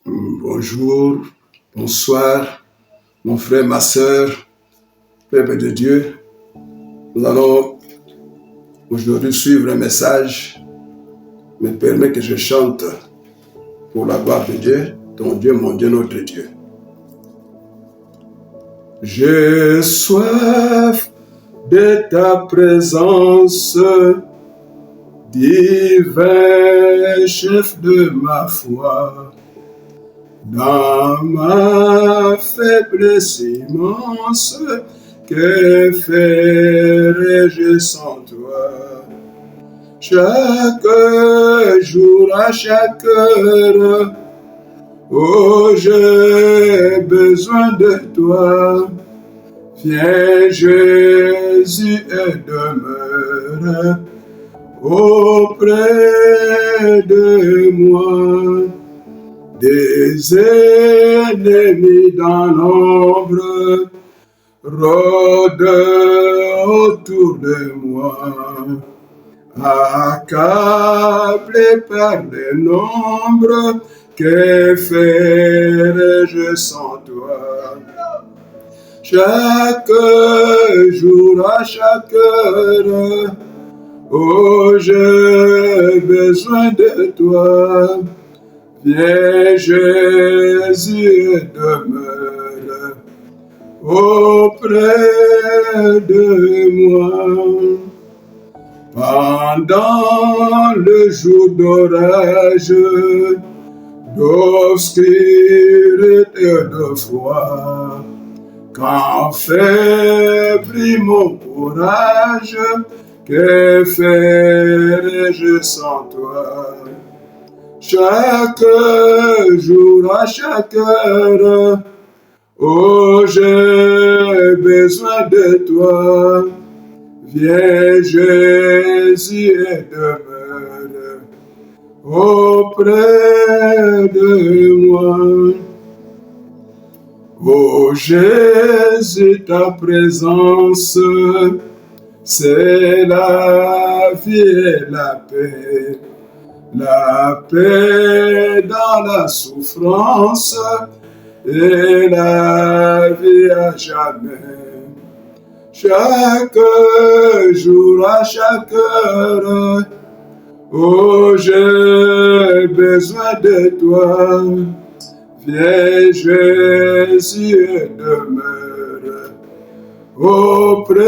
Bonjour, bonsoir, mon frère, ma sœur, peuple de Dieu. Nous allons aujourd'hui suivre un message qui me permet que je chante pour la gloire de Dieu, ton Dieu, mon Dieu, notre Dieu. J'ai soif de ta présence, divin chef de ma foi. Dans ma faiblesse immense, que ferais-je sans toi? Chaque jour, à chaque heure, oh, j'ai besoin de toi. Viens Jésus et demeure auprès de moi. Des ennemis dans l'ombre rôdent autour de moi, accablé par les nombres, que ferais-je sans toi? Chaque jour, à chaque heure, oh, j'ai besoin de toi. Viens Jésus et demeure auprès de moi. Pendant le jour d'orage, d'obscurité et de froid, quand faiblit mon courage, que ferais-je sans toi? Chaque jour, à chaque heure, oh, j'ai besoin de toi. Viens Jésus et demeure auprès de moi. Oh Jésus, ta présence, c'est la vie et la paix. La paix dans la souffrance et la vie à jamais. Chaque jour, à chaque heure, oh, j'ai besoin de toi. Viens Jésus et demeure auprès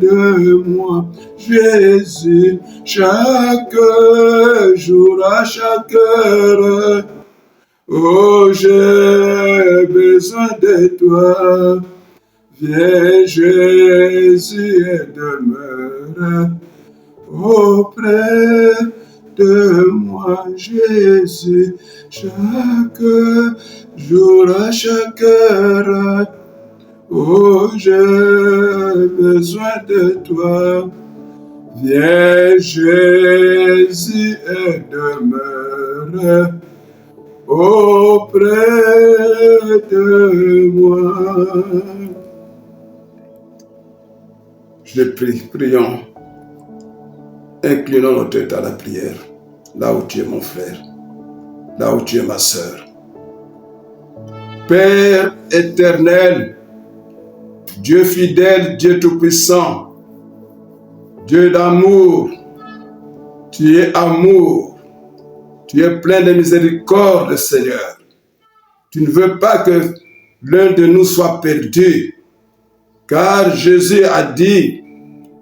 de moi. Jésus, chaque jour, à chaque heure, oh, j'ai besoin de toi. Viens Jésus et demeure auprès de moi. Jésus, chaque jour, à chaque heure, oh, j'ai besoin de toi. Viens Jésus et demeure auprès de moi. Je prie, prions, inclinons notre tête à la prière, là où tu es mon frère, là où tu es ma sœur. Père éternel, Dieu fidèle, Dieu tout-puissant, Dieu d'amour, tu es amour, tu es plein de miséricorde, Seigneur. Tu ne veux pas que l'un de nous soit perdu, car Jésus a dit,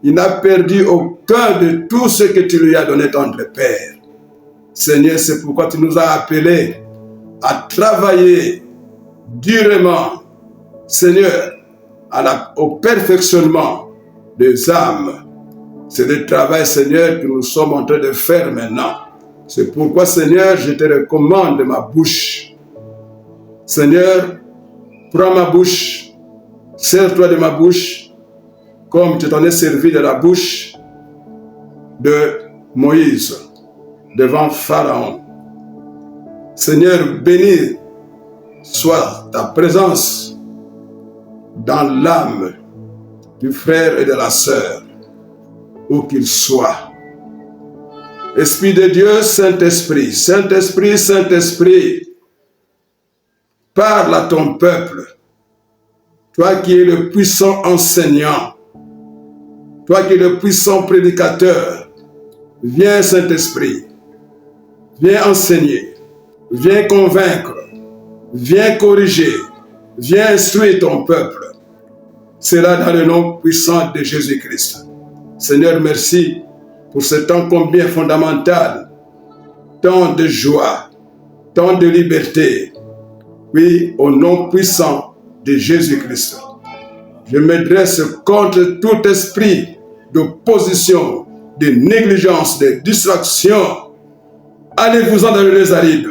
il n'a perdu aucun de tout ce que tu lui as donné, tendre Père. Seigneur, c'est pourquoi tu nous as appelés à travailler durement, Seigneur, au perfectionnement des âmes. C'est le travail, Seigneur, que nous sommes en train de faire maintenant. C'est pourquoi, Seigneur, je te recommande ma bouche. Seigneur, prends ma bouche, sers-toi de ma bouche, comme tu t'en es servi de la bouche de Moïse devant Pharaon. Seigneur, béni soit ta présence dans l'âme du frère et de la sœur, où qu'il soit. Esprit de Dieu, Saint-Esprit, Saint-Esprit, Saint-Esprit, Parle à ton peuple. Toi qui es le puissant enseignant. Toi qui es le puissant prédicateur. Viens, Saint-Esprit. Viens enseigner. Viens convaincre. Viens corriger. Viens instruire ton peuple. C'est là dans le nom puissant de Jésus-Christ. Seigneur, merci pour ce temps combien fondamental. Temps de joie. Temps de liberté. Oui, au nom puissant de Jésus-Christ. Je me dresse contre tout esprit d'opposition, de négligence, de distraction. Allez-vous-en dans les arides.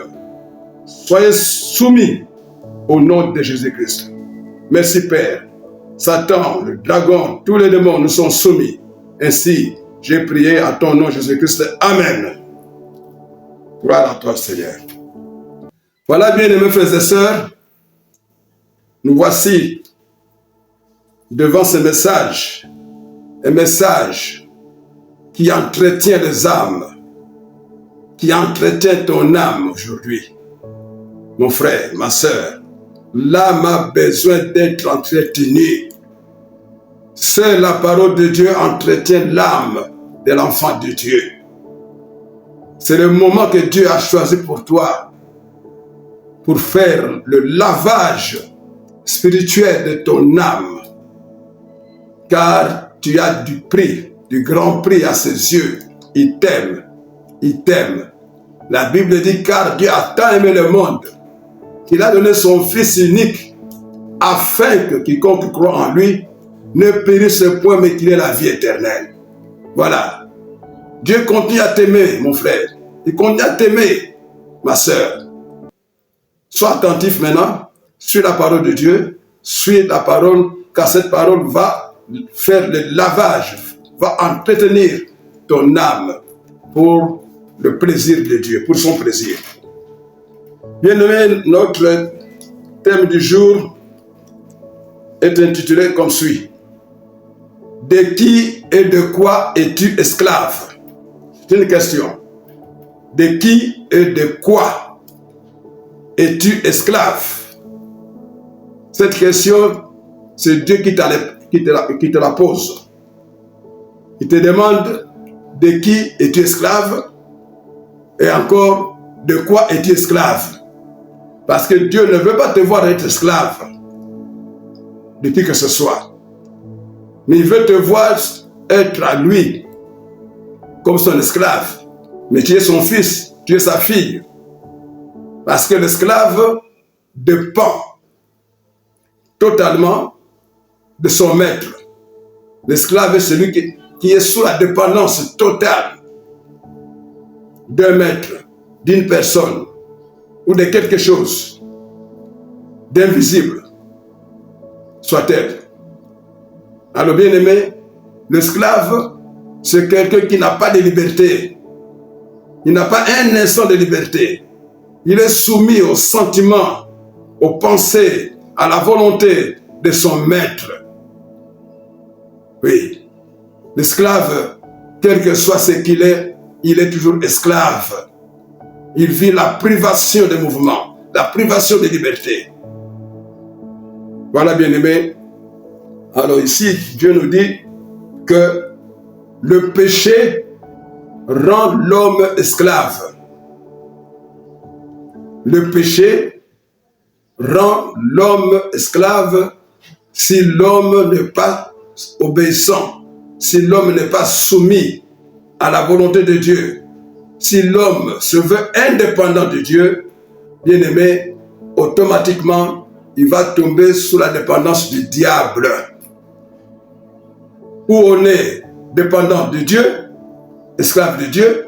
Soyez soumis au nom de Jésus-Christ. Merci Père. Satan, le dragon, tous les démons nous sont soumis. Ainsi, j'ai prié à ton nom Jésus-Christ. Amen. Gloire à toi Seigneur. Voilà, bien-aimés frères et sœurs, nous voici devant ce message, un message qui entretient les âmes, qui entretient ton âme aujourd'hui. Mon frère, ma sœur, l'âme a besoin d'être entretenue. Seule la parole de Dieu entretient l'âme de l'enfant de Dieu. C'est le moment que Dieu a choisi pour toi, pour faire le lavage spirituel de ton âme. Car tu as du prix, du grand prix à ses yeux. Il t'aime, il t'aime. La Bible dit, car Dieu a tant aimé le monde, qu'il a donné son Fils unique, afin que quiconque croit en lui ne périsse point, mais qu'il ait la vie éternelle. Voilà. Dieu continue à t'aimer, mon frère. Il continue à t'aimer, ma sœur. Sois attentif maintenant, suis la parole de Dieu, suis la parole, car cette parole va faire le lavage, va entretenir ton âme pour le plaisir de Dieu, pour son plaisir. Bien-aimé, notre thème du jour est intitulé comme suit. De qui et de quoi es-tu esclave? C'est une question. De qui et de quoi es-tu esclave? Cette question, c'est Dieu qui te la pose. Il te demande de qui es-tu esclave et encore de quoi es-tu esclave. Parce que Dieu ne veut pas te voir être esclave de qui que ce soit. Mais il veut te voir être à lui comme son esclave. Mais tu es son fils, tu es sa fille. Parce que l'esclave dépend totalement de son maître. L'esclave est celui qui est sous la dépendance totale d'un maître, d'une personne ou de quelque chose d'invisible, soit-elle. Alors bien aimé, l'esclave, c'est quelqu'un qui n'a pas de liberté. Il n'a pas un instant de liberté. Il est soumis aux sentiments, aux pensées, à la volonté de son maître. Oui, l'esclave, quel que soit ce qu'il est, il est toujours esclave. Il vit la privation de mouvement, la privation de liberté. Voilà, bien-aimé. Alors ici, Dieu nous dit que le péché rend l'homme esclave. Le péché rend l'homme esclave si l'homme n'est pas obéissant, si l'homme n'est pas soumis à la volonté de Dieu. Si l'homme se veut indépendant de Dieu, bien aimé, automatiquement, il va tomber sous la dépendance du diable. Où on est dépendant de Dieu, esclave de Dieu,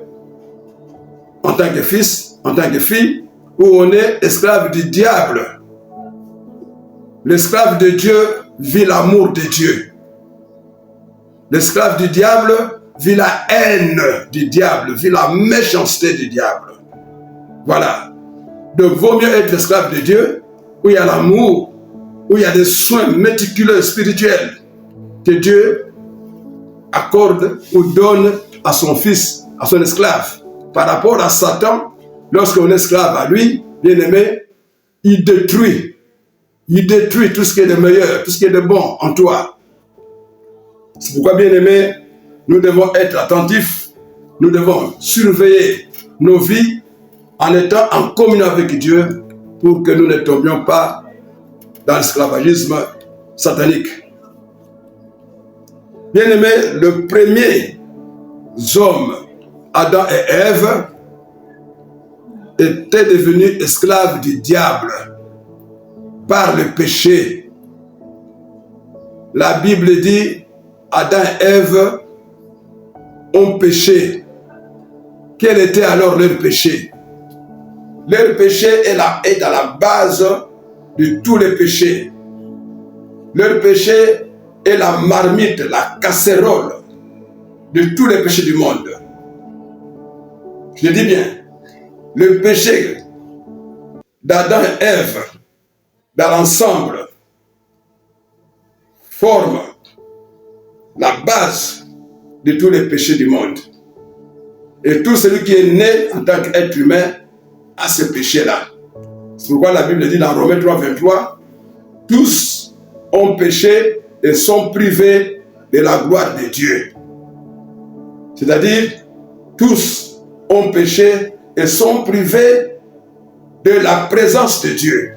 en tant que fils, en tant que fille, où on est esclave du diable. L'esclave de Dieu vit l'amour de Dieu. L'esclave du diable vit la haine du diable, vit la méchanceté du diable. Voilà. Donc, vaut mieux être esclave de Dieu, où il y a l'amour, où il y a des soins méticuleux spirituels que Dieu accorde ou donne à son fils, à son esclave. Par rapport à Satan, lorsqu'on est esclave à lui, bien aimé, il détruit tout ce qui est de meilleur, tout ce qui est de bon en toi. C'est pourquoi, bien aimés, nous devons être attentifs, nous devons surveiller nos vies en étant en communion avec Dieu pour que nous ne tombions pas dans l'esclavagisme satanique. Bien aimés, le premier homme, Adam et Ève, étaient devenus esclaves du diable par le péché. La Bible dit, Adam et Ève ont péché. Quel était alors leur péché? Leur péché est à la base de tous les péchés. Leur péché est la marmite, la casserole de tous les péchés du monde. Je dis bien, le péché d'Adam et Ève dans l'ensemble forme la base de tous les péchés du monde. Et tout celui qui est né en tant qu'être humain a ce péché-là. C'est pourquoi la Bible dit dans Romains 3, 23, tous ont péché et sont privés de la gloire de Dieu. C'est-à-dire, tous ont péché et sont privés de la présence de Dieu.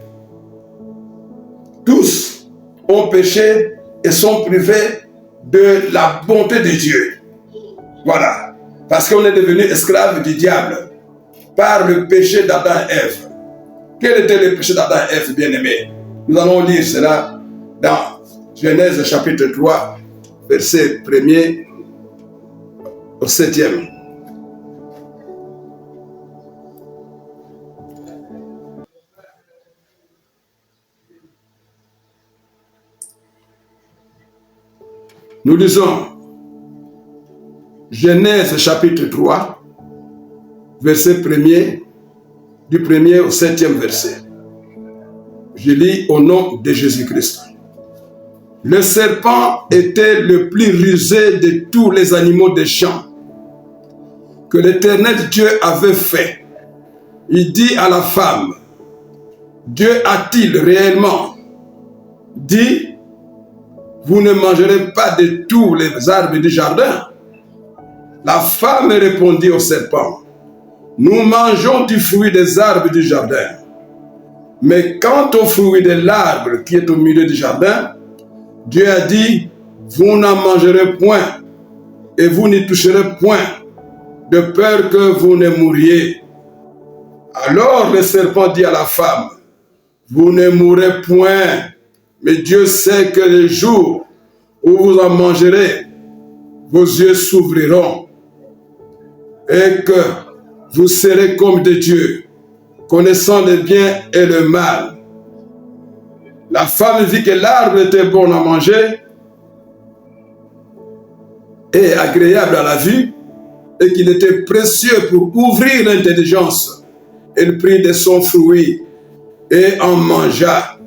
Tous ont péché et sont privés de la bonté de Dieu. Voilà. Parce qu'on est devenu esclave du diable par le péché d'Adam et Ève. Quel était le péché d'Adam et Ève, bien-aimés? Nous allons lire cela dans Genèse chapitre 3, verset 1er au 7e. Nous lisons Genèse chapitre 3, verset 1er, du 1er au 7e verset. Je lis au nom de Jésus-Christ. Le serpent était le plus rusé de tous les animaux des champs que l'Éternel Dieu avait fait. Il dit à la femme, Dieu a-t-il réellement dit, vous ne mangerez pas de tous les arbres du jardin? La femme répondit au serpent, nous mangeons du fruit des arbres du jardin. Mais quant au fruit de l'arbre qui est au milieu du jardin, Dieu a dit, vous n'en mangerez point et vous n'y toucherez point, de peur que vous ne mouriez. Alors le serpent dit à la femme, vous ne mourrez point, mais Dieu sait que le jour où vous en mangerez, vos yeux s'ouvriront et que vous serez comme des dieux, connaissant le bien et le mal. La femme vit que l'arbre était bon à manger et agréable à la vue, et qu'il était précieux pour ouvrir l'intelligence. Elle prit de son fruit et en mangea.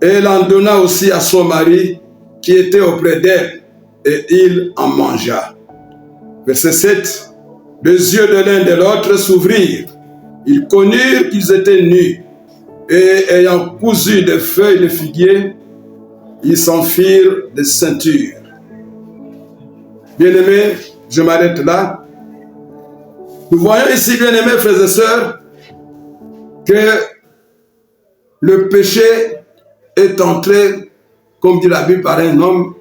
Et elle en donna aussi à son mari qui était auprès d'elle, et il en mangea. Verset 7. Les yeux de l'un et de l'autre s'ouvrirent. Ils connurent qu'ils étaient nus, et ayant cousu des feuilles de figuier, ils s'en firent des ceintures. Bien-aimés, je m'arrête là. Nous voyons ici, bien-aimés frères et sœurs, que le péché est entré, comme dit la Bible, par un homme,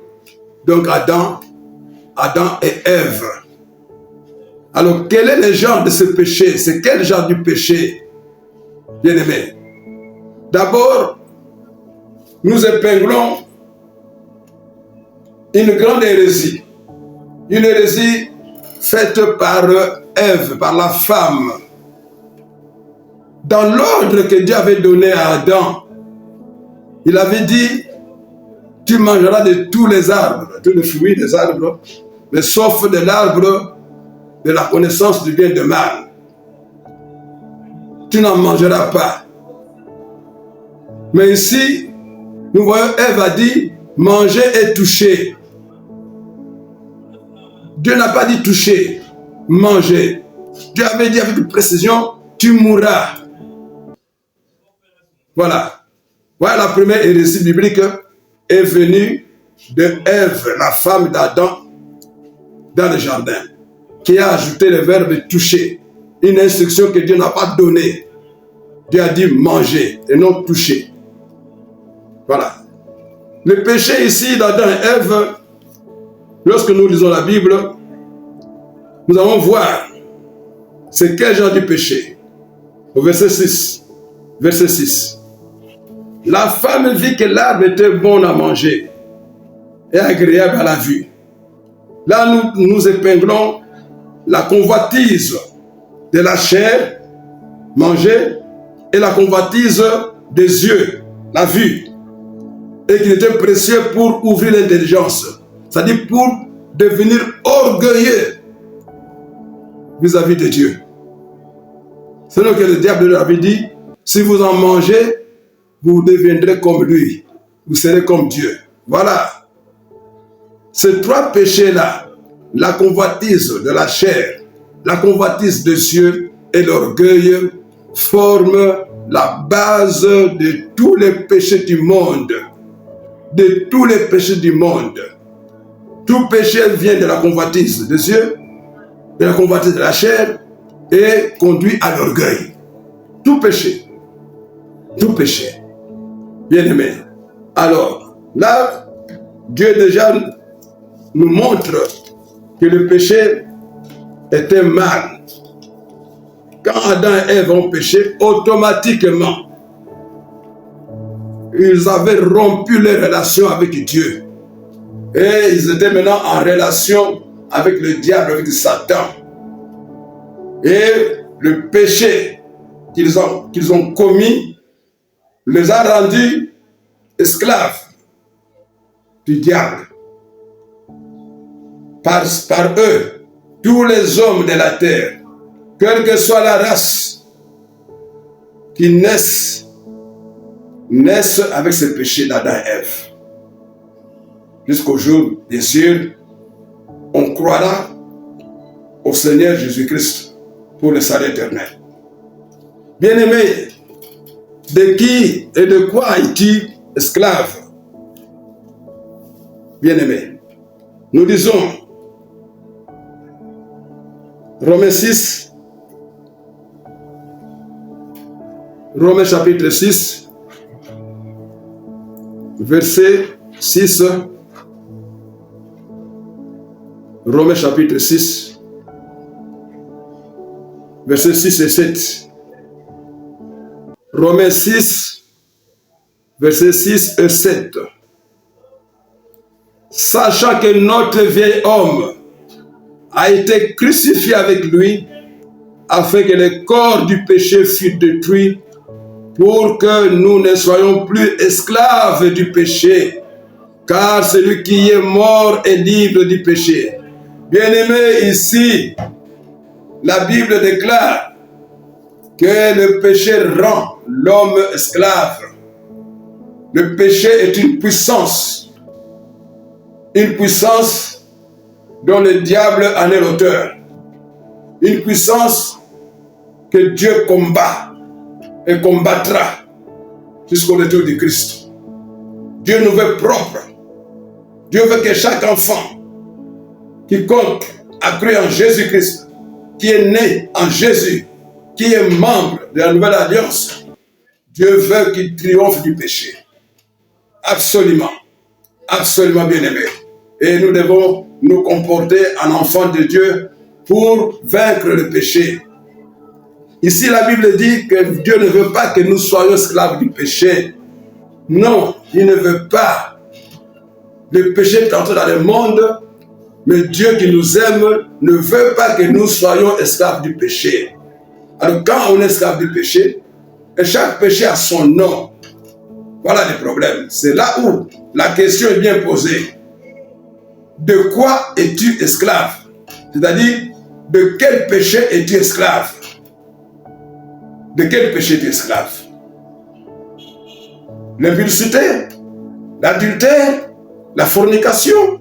donc Adam et Ève. Alors, quel est le genre de ce péché? C'est quel genre du péché, bien-aimés? D'abord, nous épinglons une grande hérésie. Une hérésie faite par Ève, par la femme. Dans l'ordre que Dieu avait donné à Adam, il avait dit, tu mangeras de tous les arbres, tous les fruits des arbres, mais sauf de l'arbre de la connaissance du bien et du mal. Tu n'en mangeras pas. Mais ici, nous voyons Ève a dit, manger et toucher. Dieu n'a pas dit toucher, manger. Dieu avait dit avec précision, tu mourras. Voilà. Voilà, la première hérésie biblique est venue de Ève, la femme d'Adam, dans le jardin, qui a ajouté le verbe toucher, une instruction que Dieu n'a pas donnée. Dieu a dit manger et non toucher. Voilà. Le péché ici d'Adam et Ève, lorsque nous lisons la Bible, nous allons voir c'est quel genre de péché. Au verset 6. Verset 6. La femme vit que l'arbre était bon à manger et agréable à la vue. Là, nous épinglons la convoitise de la chair, manger, et la convoitise des yeux, la vue. Et qu'il était précieux pour ouvrir l'intelligence. C'est-à-dire pour devenir orgueilleux vis-à-vis de Dieu. C'est ce que le diable avait dit, si vous en mangez, vous deviendrez comme lui. Vous serez comme Dieu. Voilà. Ces trois péchés-là, la convoitise de la chair, la convoitise des yeux et l'orgueil, forment la base de tous les péchés du monde. De tous les péchés du monde. Tout péché vient de la convoitise des yeux, de la convoitise de la chair et conduit à l'orgueil. Tout péché. Tout péché. Bien-aimé. Alors, là, Dieu déjà nous montre que le péché était mal. Quand Adam et Ève ont péché, automatiquement, ils avaient rompu leur relation avec Dieu. Et ils étaient maintenant en relation avec le diable, avec Satan. Et le péché qu'ils ont commis les a rendus esclaves du diable. Par eux, tous les hommes de la terre, quelle que soit la race, qui naissent avec ce péché d'Adam et Ève. Jusqu'au jour, bien sûr, on croira au Seigneur Jésus-Christ pour le salut éternel. Bien-aimé, de qui et de quoi es-tu esclave? Bien-aimé, nous disons Romains 6, Romains chapitre 6, verset 6, Romains chapitre 6, verset 6 et 7. Romains 6, verset 6 et 7. Sachant que notre vieil homme a été crucifié avec lui, afin que le corps du péché fût détruit, pour que nous ne soyons plus esclaves du péché, car celui qui est mort est libre du péché. Bien-aimé, ici, la Bible déclare que le péché rend l'homme esclave. Le péché est une puissance dont le diable en est l'auteur. Une puissance que Dieu combat et combattra jusqu'au retour du Christ. Dieu nous veut propres. Dieu veut que chaque enfant, quiconque a cru en Jésus-Christ, qui est né en Jésus, qui est membre de la nouvelle alliance, Dieu veut qu'il triomphe du péché. Absolument. Absolument, bien-aimé. Et nous devons nous comporter en enfants de Dieu pour vaincre le péché. Ici, la Bible dit que Dieu ne veut pas que nous soyons esclaves du péché. Non, il ne veut pas. Le péché est entré dans le monde, mais Dieu qui nous aime ne veut pas que nous soyons esclaves du péché. Alors quand on est esclave du péché, et chaque péché a son nom, voilà le problème. C'est là où la question est bien posée. De quoi es-tu esclave? C'est-à-dire, de quel péché es-tu esclave? De quel péché es-tu esclave? L'impudicité, l'adultère, la fornication,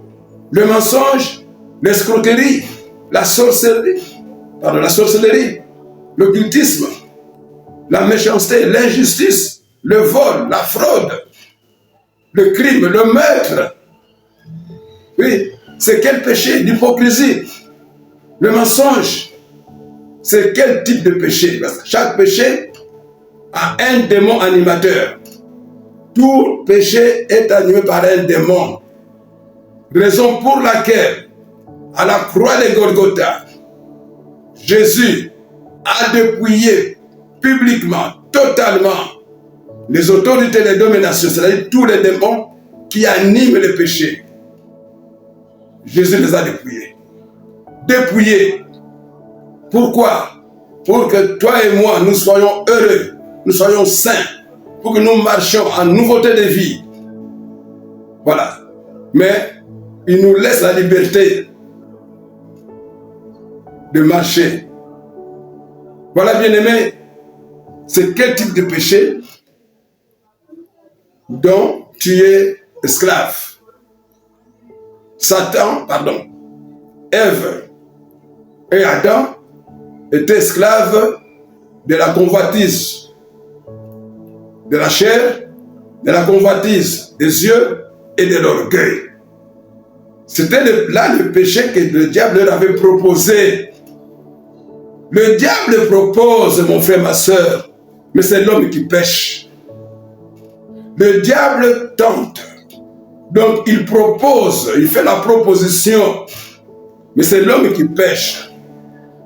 le mensonge, l'escroquerie, la sorcellerie, l'occultisme, la méchanceté, l'injustice, le vol, la fraude, le crime, le meurtre. Oui, c'est quel péché? L'hypocrisie, le mensonge. C'est quel type de péché? Parce que chaque péché a un démon animateur. Tout péché est animé par un démon. Raison pour laquelle, à la croix de Golgotha, Jésus a dépouillé publiquement, totalement, les autorités des dominations, c'est-à-dire tous les démons qui animent le péché. Jésus les a dépouillés. Dépouillés. Pourquoi? Pour que toi et moi, nous soyons heureux, nous soyons saints, pour que nous marchions en nouveauté de vie. Voilà. Mais il nous laisse la liberté de marcher. Voilà, bien-aimés, c'est quel type de péché dont tu es esclave. Ève et Adam étaient esclaves de la convoitise de la chair, de la convoitise des yeux et de l'orgueil. C'était là le péché que le diable leur avait proposé. Le diable propose, mon frère, ma soeur, mais c'est l'homme qui pêche. Le diable tente. Donc il propose, il fait la proposition, mais c'est l'homme qui pêche.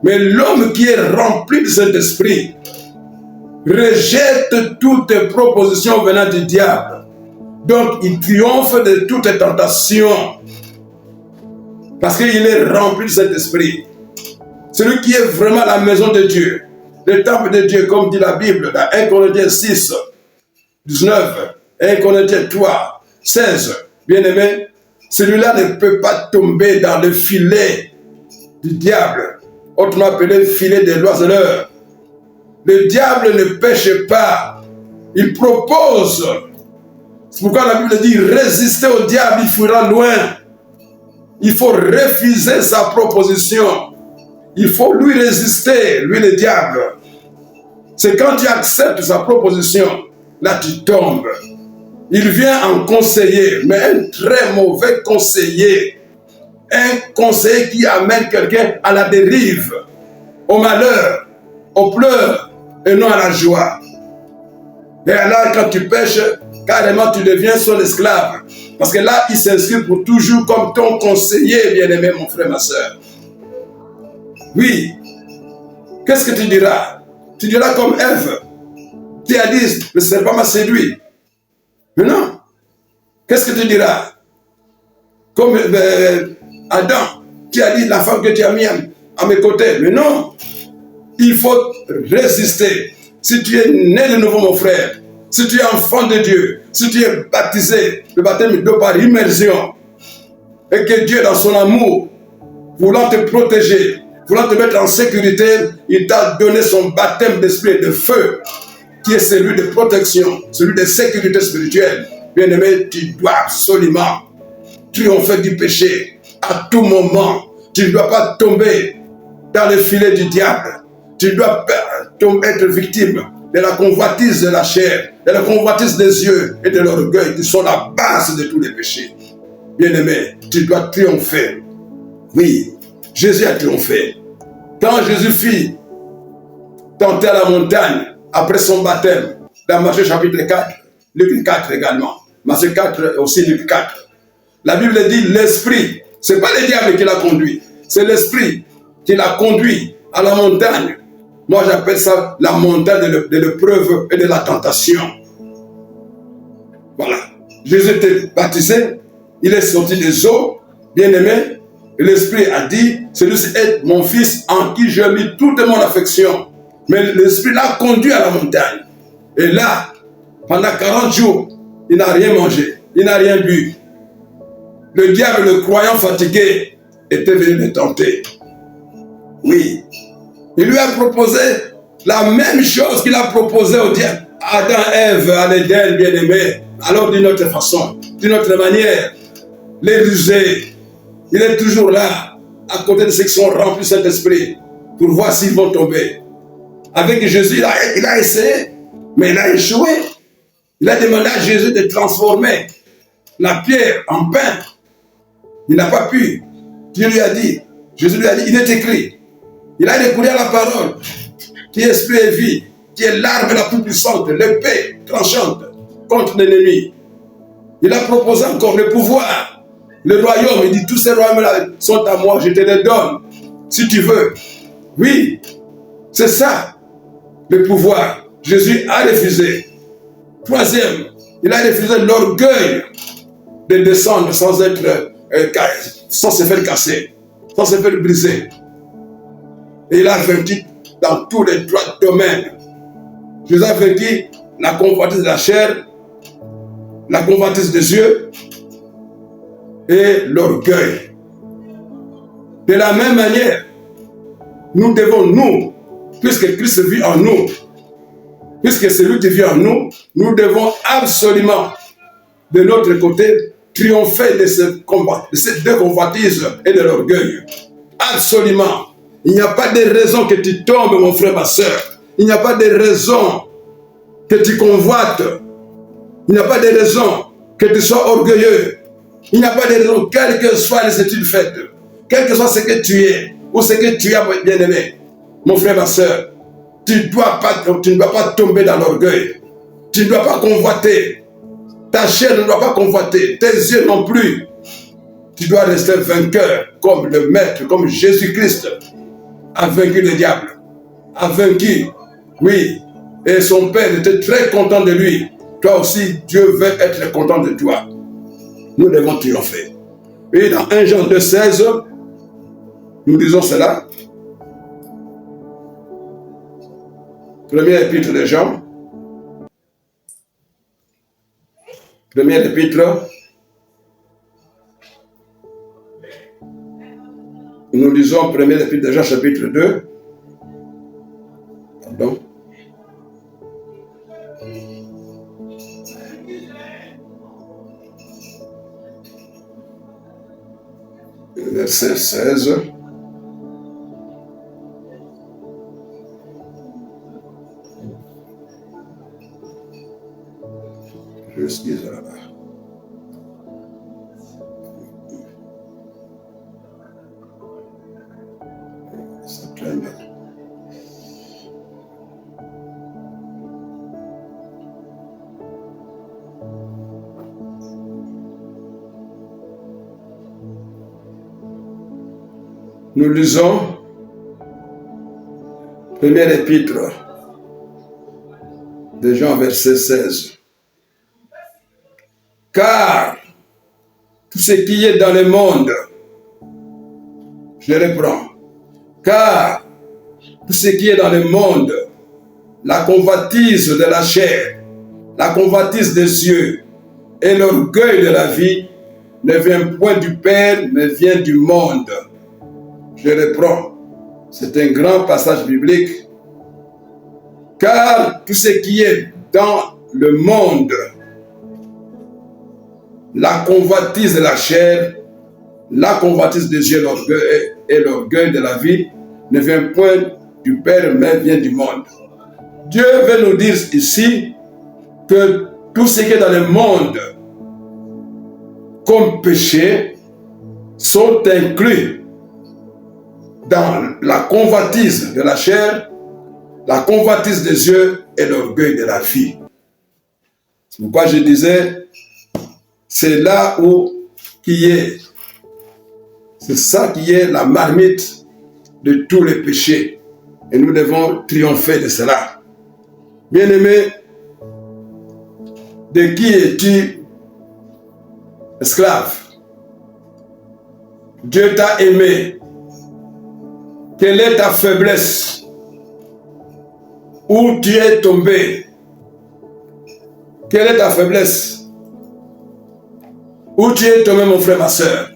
Mais l'homme qui est rempli de cet esprit rejette toutes propositions venant du diable. Donc il triomphe de toutes tentations parce qu'il est rempli de cet esprit. Celui qui est vraiment la maison de Dieu, le temple de Dieu, comme dit la Bible, dans 1 Corinthiens 6, 19, 1 Corinthiens 3, 16, bien-aimé, celui-là ne peut pas tomber dans le filet du diable, autrement appelé le filet des l'oiseleur. Le diable ne pêche pas, il propose. C'est pourquoi la Bible dit, résister au diable, il fuira loin. Il faut refuser sa proposition. Il faut lui résister, lui le diable. C'est quand tu acceptes sa proposition, là tu tombes. Il vient en conseiller, mais un très mauvais conseiller. Un conseiller qui amène quelqu'un à la dérive, au malheur, au pleurs, et non à la joie. Et là, quand tu pêches, carrément tu deviens son esclave. Parce que là, il s'inscrit pour toujours comme ton conseiller, bien-aimé, mon frère, ma soeur. Oui. Qu'est-ce que tu diras? Tu diras comme Ève, qui a dit, le serpent m'a séduit. Mais non. Qu'est-ce que tu diras? Comme Adam, qui a dit, la femme que tu as mis à mes côtés. Mais non. Il faut résister. Si tu es né de nouveau, mon frère, si tu es enfant de Dieu, si tu es baptisé, le baptême de par immersion, et que Dieu, dans son amour, voulant te protéger, voulant te mettre en sécurité, il t'a donné son baptême d'esprit et de feu, qui est celui de protection, celui de sécurité spirituelle. Bien-aimé, tu dois absolument triompher du péché à tout moment. Tu ne dois pas tomber dans le filet du diable. Tu dois être victime de la convoitise de la chair, de la convoitise des yeux et de l'orgueil, qui sont la base de tous les péchés. Bien-aimé, tu dois triompher. Oui, Jésus a triomphé. Quand Jésus fit tenter à la montagne, après son baptême, dans Matthieu chapitre 4, Luc 4 également, Matthieu 4 aussi Luc 4, la Bible dit l'esprit, ce n'est pas le diable qui l'a conduit, c'est l'esprit qui l'a conduit à la montagne. Moi, j'appelle ça la montagne de l'épreuve et de la tentation. Voilà. Jésus était baptisé, il est sorti des eaux, bien-aimé, et l'Esprit a dit, celui-ci est mon fils en qui j'ai mis toute mon affection. Mais l'Esprit l'a conduit à la montagne. Et là, pendant 40 jours, il n'a rien mangé, il n'a rien bu. Le diable, le croyant fatigué, était venu le tenter. Oui. Il lui a proposé la même chose qu'il a proposé au diable. Adam, Ève, à l'Éden, bien-aimé. Alors d'une autre façon, d'une autre manière. Les rusés. Il est toujours là, à côté de ceux qui sont remplis de cet esprit, pour voir s'ils vont tomber. Avec Jésus, il a essayé, mais il a échoué. Il a demandé à Jésus de transformer la pierre en pain. Il n'a pas pu. Dieu lui a dit, Jésus lui a dit, il est écrit. Il a recouru à la parole, qui est esprit et vie, qui est l'arme la plus puissante, l'épée tranchante contre l'ennemi. Il a proposé encore le pouvoir, le royaume. Il dit, tous ces royaumes-là sont à moi, je te les donne, si tu veux. Oui, c'est ça, le pouvoir. Jésus a refusé. Troisième, il a refusé l'orgueil de descendre sans se faire casser, sans se faire briser. Et il a vaincu dans tous les trois domaines. Jésus a vaincu la convoitise de la chair, la convoitise des yeux et l'orgueil. De la même manière, nous devons, nous, puisque Christ vit en nous, puisque c'est lui qui vit en nous, nous devons absolument, de notre côté, triompher de ces combats, de ces deux convoitises et de l'orgueil. Absolument. Il n'y a pas de raison que tu tombes, mon frère, ma soeur. Il n'y a pas de raison que tu convoites. Il n'y a pas de raison que tu sois orgueilleux. Il n'y a pas de raison, quelles que soient les études faites, quel que soit ce que tu es, ou ce que tu as, bien-aimé, mon frère, ma soeur, tu ne dois pas tomber dans l'orgueil. Tu ne dois pas convoiter. Ta chair ne doit pas convoiter. Tes yeux non plus. Tu dois rester vainqueur comme le Maître, comme Jésus-Christ a vaincu le diable. A vaincu, oui. Et son Père était très content de lui. Toi aussi, Dieu veut être content de toi. Nous devons triompher. Et dans 1 Jean 2,16, nous disons cela. Premier épître de Jean. Premier épître. Nous lisons premier épître de Jean, chapitre 2. Pardon. Verset 16. Jusqu'à là-bas. C'est très bien. Nous lisons premier épître de Jean, verset 16. Car tout ce qui est dans le monde, je reprends, car tout ce qui est dans le monde, la convoitise de la chair, la convoitise des yeux et l'orgueil de la vie ne vient point du Père, mais vient du monde. Je reprends, c'est un grand passage biblique. Car tout ce qui est dans le monde, la convoitise de la chair, la convoitise des yeux et l'orgueil de la vie ne vient point du Père, mais vient du monde. Dieu veut nous dire ici que tout ce qui est dans le monde comme péché sont inclus dans la convoitise de la chair, la convoitise des yeux et l'orgueil de la vie. C'est pourquoi je disais, c'est là où c'est ça qui est la marmite de tous les péchés. Et nous devons triompher de cela. Bien-aimé, de qui es-tu esclave? Dieu t'a aimé. Quelle est ta faiblesse? Où tu es tombé? Quelle est ta faiblesse? Où tu es tombé, mon frère, ma soeur?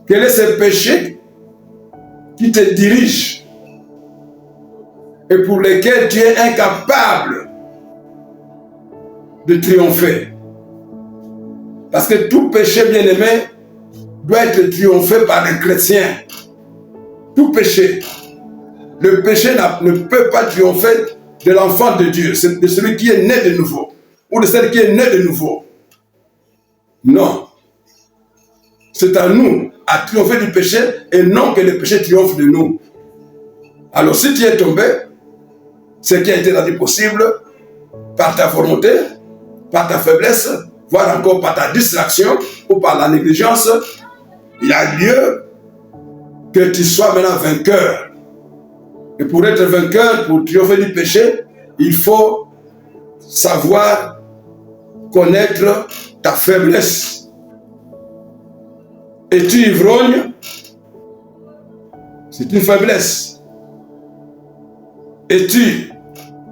Quel est ce péché qui te dirige et pour lesquels tu es incapable de triompher? Parce que tout péché, bien-aimé, doit être triomphé par les chrétiens. Tout péché. Le péché ne peut pas triompher de l'enfant de Dieu, de celui qui est né de nouveau. ou de celle qui est née de nouveau. Non. C'est à nous à triompher du péché et non que le péché triomphe de nous. Alors si tu es tombé, ce qui a été rendu possible par ta volonté, par ta faiblesse, voire encore par ta distraction ou par la négligence, il y a lieu que tu sois maintenant vainqueur. Et pour être vainqueur, pour triompher du péché, il faut savoir connaître ta faiblesse. Es-tu ivrogne? C'est une faiblesse. Es-tu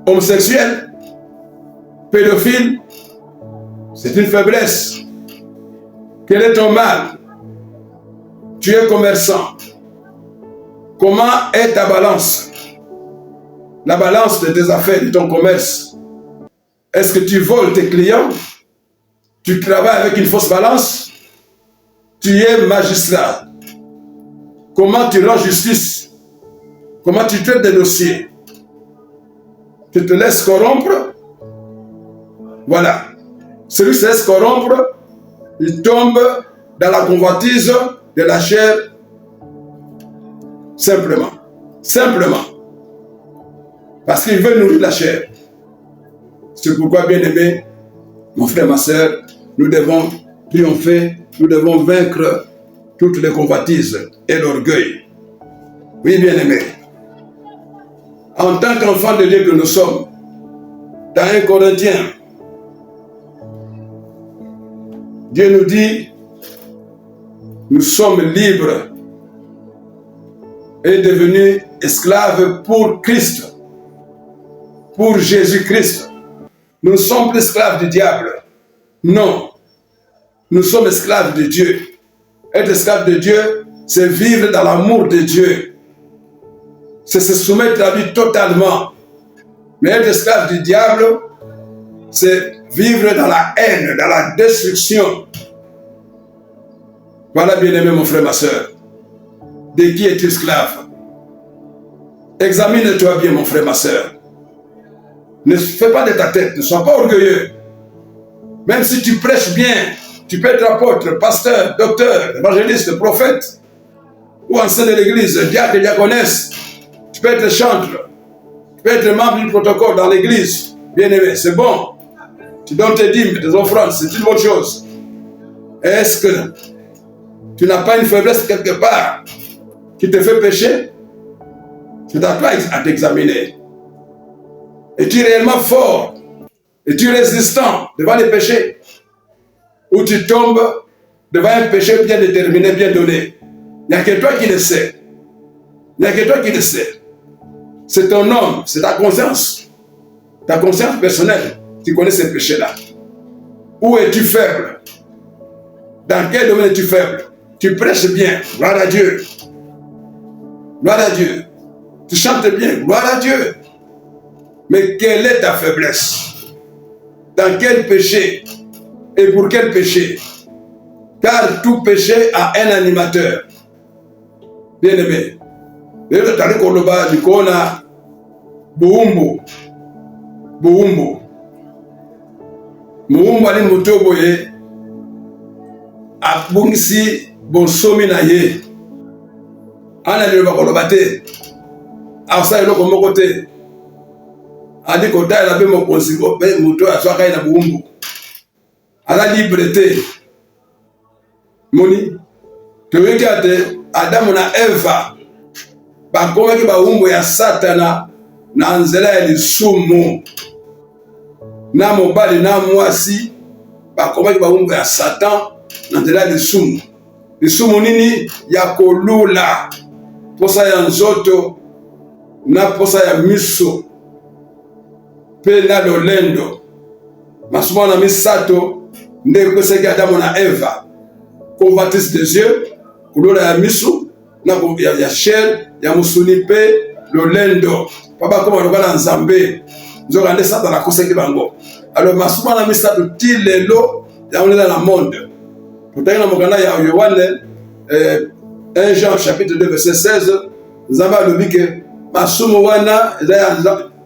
homosexuel? Pédophile? C'est une faiblesse. Quel est ton mal? Tu es commerçant. Comment est ta balance? La balance de tes affaires, de ton commerce. Est-ce que tu voles tes clients? Tu travailles avec une fausse balance? Tu es magistrat. Comment tu rends justice? Comment tu traites des dossiers? Tu te laisses corrompre? Voilà. Celui qui se laisse corrompre, il tombe dans la convoitise de la chair. Simplement. Simplement. Parce qu'il veut nourrir la chair. C'est pourquoi, bien-aimé, mon frère, ma soeur, nous devons triompher, nous devons vaincre toutes les convoitises et l'orgueil. Oui, bien-aimé. En tant qu'enfants de Dieu que nous sommes, dans 1 Corinthiens, Dieu nous dit, nous sommes libres et devenus esclaves pour Christ, pour Jésus-Christ. Nous ne sommes plus esclaves du diable. Non. Nous sommes esclaves de Dieu. Être esclave de Dieu, c'est vivre dans l'amour de Dieu. C'est se soumettre à lui totalement. Mais être esclave du diable, c'est vivre dans la haine, dans la destruction. Voilà, bien-aimé, mon frère, ma soeur. De qui es-tu esclave? Examine-toi bien, mon frère, ma soeur. Ne fais pas de ta tête, ne sois pas orgueilleux. Même si tu prêches bien, tu peux être apôtre, pasteur, docteur, évangéliste, prophète, ou enseignant de l'église, diacre, diaconesse. Tu peux être chantre, tu peux être membre du protocole dans l'église. Bien-aimé, c'est bon. Tu donnes tes dîmes, tes offrandes, c'est une bonne chose. Est-ce que tu n'as pas une faiblesse quelque part qui te fait pécher? C'est à toi à t'examiner. Es-tu réellement fort? Es-tu résistant devant les péchés? Ou tu tombes devant un péché bien déterminé, bien donné? Il n'y a que toi qui le sais. Il n'y a que toi qui le sais. C'est ton homme, c'est ta conscience personnelle qui connaît ces péchés-là. Où es-tu faible? Dans quel domaine es-tu faible? Tu prêches bien, gloire à Dieu. Gloire à Dieu. Tu chantes bien, gloire à Dieu. Mais quelle est ta faiblesse? Dans quel péché? Et pour quel péché? Car tout péché a un animateur. Bien-aimé. Lelo tali koloba likona buumbu. Buumbu. Muumbu ali mutobo ye. Abungisi bonsomi na ye. Ana lelo bakoloba te. Asa eloko moko te. Adi kota la be mokonzi ko be muto aswaka na buumbu. Ala liberté. Moni. Teweki ate Adamu na Eva bakomaki baumbu ya Satana na nzela ya lisumu. Na mobali na mwasi bakomaki baumbu ya Satan na nzela ya lisumu. Lisumu nini? Ya kolula. Posa ya nzoto na posa ya miso. Pe na lolendo. Masumo na misato nde kweseki Adamu na Eva. Convoitise des yeux, kulula ya misu, na ya chair, ya musuni pe lolendo. Papa koma lokala nzambe. Nzoka nde Satan akoseki bango. Alors masumo na misato ti lelo ya onela na monde. Totaki na mokanda ya Yohane 1 Jean chapitre 2 verset 16, nzambe alobi ke masumo wana eza ya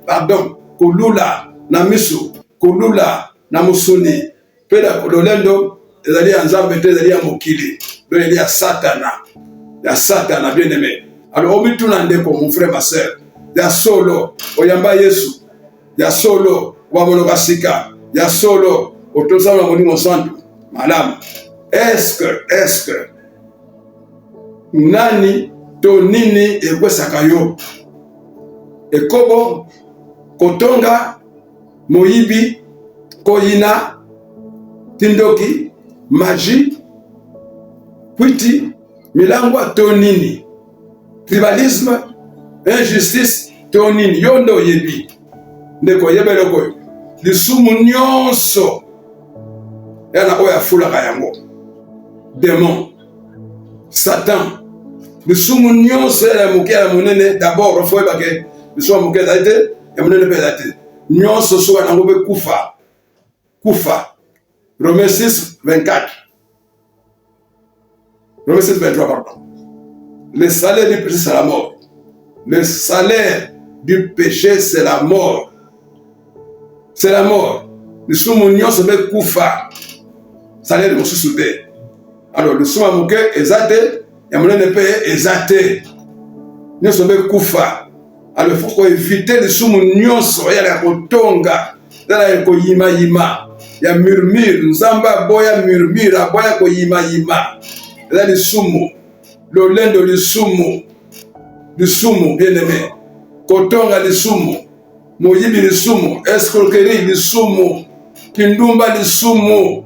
pardon, kulula na misu, kulula na musuni pe na lolendo ezali ya nzambe te ezali ya mokili donc il y a satana bien aimé. Alors omituna ndeko mon frère ma sœur ya solo oyamba Yesu ya solo wa mono basika ya solo otosala molimo santu malamu. Est-ce que nani to nini ekwesaka yo ekobo kotonga moyibi koyina tindoki magie kwiti milangwa to nini tribalisme injustice to nini yondo oyebi ndeko yebeloko lisumu nyonso yana oyo afulaka yango démon Satan lisumu nyonso ya moke ya monene d'abord faut ebake lisumu moke ezali te ya monene mpe ezali te nyonso soka nango mpe kufa Romains 6:24 Romains 6:23 pardon. Le salaire du péché c'est la mort. Le salaire du péché c'est la mort. C'est la mort. Lisumu nyonso mpe kufa salaire mosusu te. Alors lisumu moke eza te ya monene mpe eza te nyonso mpe kufa. Alors il faut éviter lisumu nyonso yala ya kotonga yala ya koyima ya murmure nzambe aboya murmure aboya koyima eza lisumu lolendo lisumu bien aimé kotonga lisumu moyibi lisumu escroquerie lisumu kindumba lisumu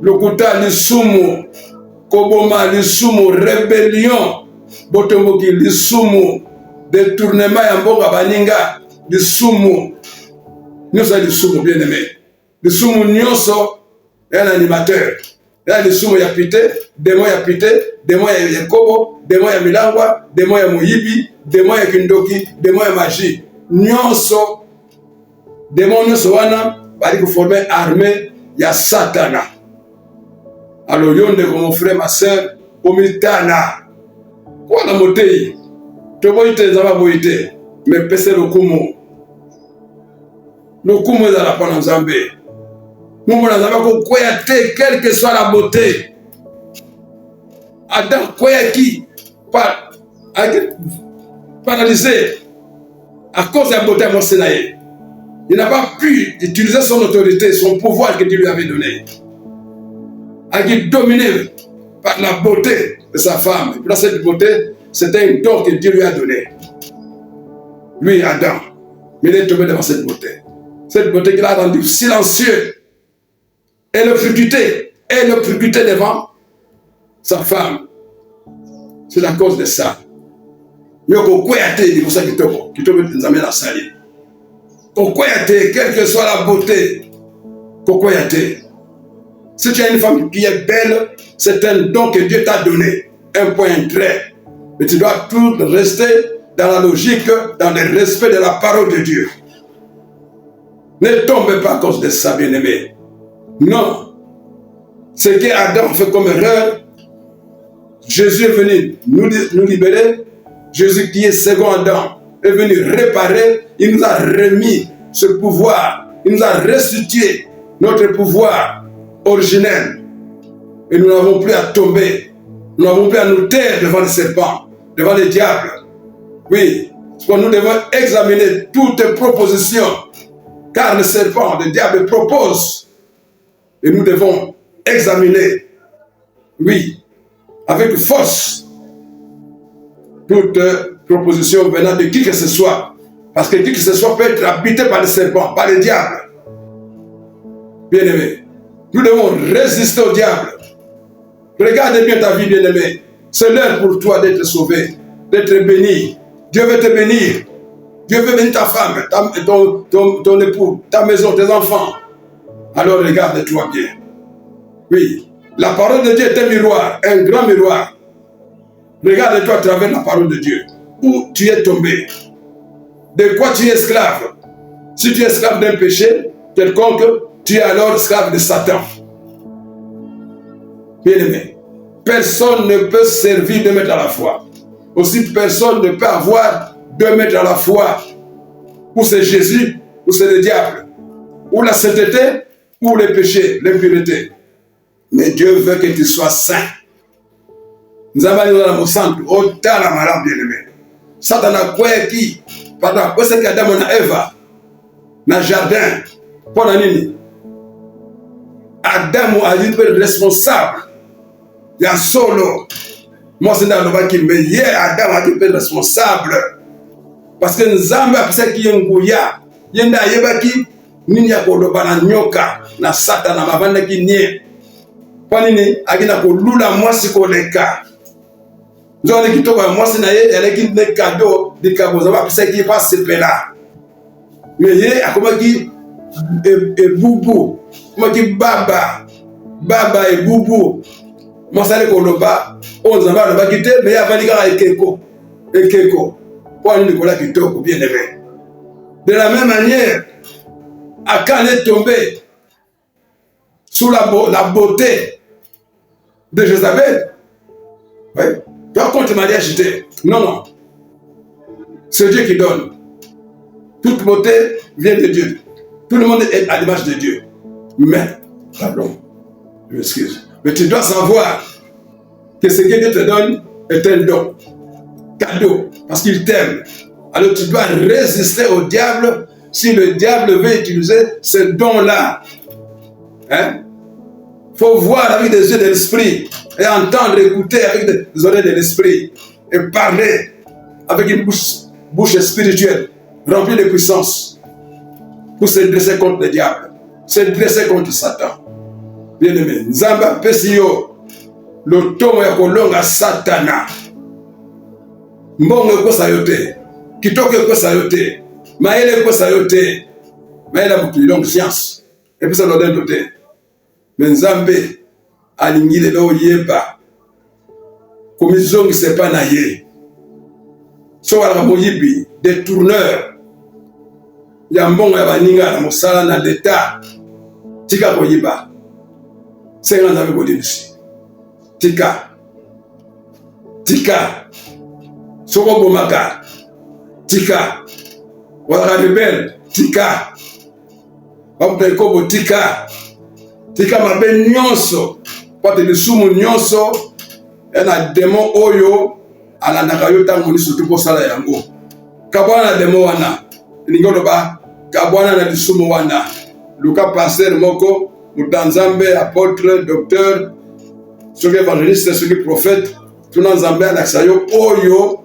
lokuta lisumu koboma lisumu rébellion botomboki lisumu détournement ya mboka baninga lisumu nyonso lisumu bien aimé lisumu nyonso ya animateur ya lisumu ya pite demo ya pite demo ya yakobo demo ya milangwa demo ya moyibi demo ya kindoki demo ya magie nyonso demo nyonso wana bali koforme armée ya satana. Alors yo ndeko mon frère ma sœur omitana kwana motei toboite nzamba boite mais pese lokumu ezala pa na nzambe momo na nzambe kokwea te quelle que soit la beauté. Adam kweyaki paralysé à cause de la beauté à mon Sénaïe. Il n'a pas pu utiliser son autorité, son pouvoir que Dieu lui avait donné. A été dominé par la beauté de sa femme. Et puis là, cette beauté, c'était un don que Dieu lui a donné. Lui, Adam, mais il est tombé devant cette beauté. Cette beauté qu'il a rendue silencieux. Et le fructuté devant sa femme. C'est la cause de ça. Yoko kweyate, il faut ça kitoko nzambe na sali. Kokweyate, quelle que soit la beauté, kokweyate. Si tu as une femme qui est belle, c'est un don que Dieu t'a donné. Un point trait. Mais tu dois tout rester dans la logique, dans le respect de la parole de Dieu. Ne tombez pas à cause de ça, bien-aimé. Non. Ce que Adam fait comme erreur, Jésus est venu nous libérer. Jésus qui est second Adam est venu réparer. Il nous a remis ce pouvoir. Il nous a restitué notre pouvoir originel. Et nous n'avons plus à tomber. Nous n'avons plus à nous taire devant les serpents, devant les diables. Oui, nous devons examiner toutes propositions. Car le serpent, le diable propose. Et nous devons examiner, oui, avec force, toute proposition venant de qui que ce soit. Parce que qui que ce soit peut être habité par le serpent, par le diable. Bien-aimé, nous devons résister au diable. Regarde bien ta vie, bien-aimé. C'est l'heure pour toi d'être sauvé, d'être béni. Dieu veut te bénir. Dieu veut bénir ta femme, ton époux, ta maison, tes enfants. Alors regarde-toi bien. Oui, la parole de Dieu est un miroir, un grand miroir. Regarde-toi à travers la parole de Dieu. Où tu es tombé. De quoi tu es esclave. Si tu es esclave d'un péché quelconque, tu es alors esclave de Satan. Bien-aimé, personne ne peut servir 2 maîtres à la fois. Aussi, personne ne peut avoir 2 maîtres à la fois. Ou c'est Jésus, ou c'est le diable. Ou la sainteté, pour les péchés, l'impureté. Mais Dieu veut que tu sois saint. Nous avons dans le centre, autant la malade bien-aimé. Satan a quoi qui, pendant quoi c'est qu'Adam et Eva, dans le jardin, pendant nini, Adam a dit être responsable. Il y a solo. Moi, c'est dans le bas qui me dit, Adam a dit être responsable. Parce que nous avons appris qu'il y a un gouya. Il y a un gouya qui n'y a pas de nyoka, na Satan, na mavanda qui n'y pas nini, agina ko lula mwasi ko leka. Nous avons dit que moi, c'est un cadeau de cadeau. C'est qui passe ce là. Mais il y a comme qui est boubou, comme qui baba et boubou. Moi, ça les coloba, on s'en va le quitter, mais il y a pas de keko. Pour un Nicolas qui tombe bien aimé. De la même manière, Akan est tombé sous la beauté de Jézabel. Oui. Par contre, le mariage était. Non. C'est Dieu qui donne. Toute beauté vient de Dieu. Tout le monde est à l'image de Dieu. Mais, pardon, je m'excuse. Mais tu dois savoir que ce que Dieu te donne est un don. Cadeau. Parce qu'il t'aime. Alors tu dois résister au diable si le diable veut utiliser ce don-là. Hein? Il faut voir avec des yeux de l'esprit et entendre, écouter avec des oreilles de l'esprit et parler avec une bouche spirituelle remplie de puissance pour se dresser contre le diable, se dresser contre Satan. Bien aimé, Nzamba Pesio, le tomo ya kolonga Satana, mbongo ko sayote, kitoko ko sayote, maele ko sayote, maele a beaucoup de science et puis ça nous donne tout. Mais Nzambe alingile do yeba komizongi sepa na ye so wala moyibi détourneur ya mbongo ya baninga na mosala na l'état tika koyiba senga Nzambe kodimisi tika soko bomaka tika wala rebelle tika bamuta ikobo tika mabe nyonso pate lisumu nyonso ena demo oyo alandaka yo tango ni surtout posala yango kabwana demo wana lingolo ba kabwana na lisumu wana luka pasteur moko mutanzambe apôtre docteur soki évangéliste soki prophète tuna nzambe alakisa yo oyo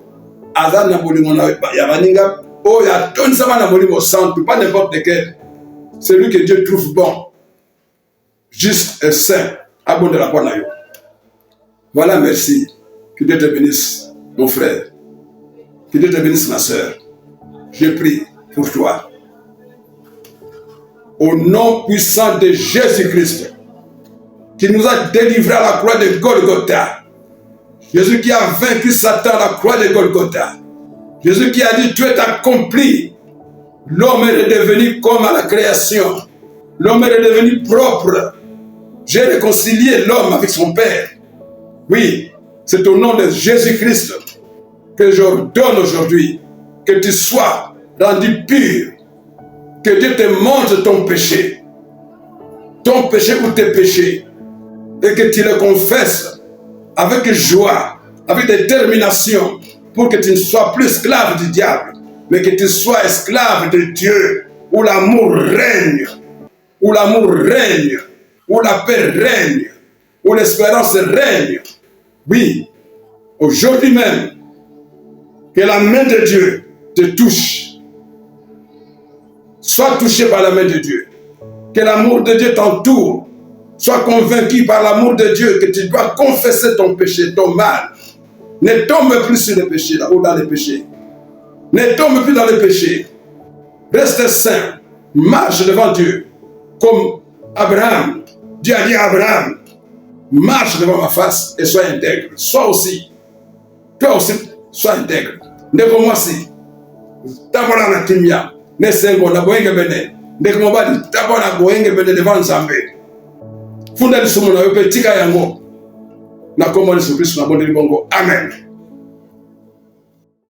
aza na bolingo ya baninga oyo atonisama na molimo santu pas n'importe quel, celui que Dieu trouve bon, juste et saint, abonne de la pointe. Voilà, merci. Que Dieu te bénisse, mon frère. Que Dieu te bénisse, ma soeur. Je prie pour toi. Au nom puissant de Jésus-Christ, qui nous a délivrés à la croix de Golgotha. Jésus qui a vaincu Satan à la croix de Golgotha. Jésus qui a dit, tout est accompli. L'homme est devenu comme à la création. L'homme est devenu propre. J'ai réconcilié l'homme avec son Père. Oui, c'est au nom de Jésus-Christ que j'ordonne aujourd'hui que tu sois rendu pur. Que Dieu te montre ton péché ou tes péchés, et que tu le confesses avec joie, avec détermination, pour que tu ne sois plus esclave du diable, mais que tu sois esclave de Dieu, où l'amour règne, où la paix règne, où l'espérance règne. Oui, aujourd'hui même, que la main de Dieu te touche. Sois touché par la main de Dieu. Que l'amour de Dieu t'entoure. Sois convaincu par l'amour de Dieu que tu dois confesser ton péché, ton mal. Ne tombe plus sur le péché, ou dans les péchés. Ne tombe plus dans les péchés. Reste saint. Marche devant Dieu. Comme Abraham. Dieu a dit à Abraham, marche devant ma face et sois intègre. Toi aussi, sois intègre. Ne comme moi si. Tabona na timia. Ne sengo na boenge bene. Ne comme moi dit tabona boenge bene devant Nzambe. Funda lisumu na yope tika yango. Na komo Yesu Kristo na bonde libongo. Amen.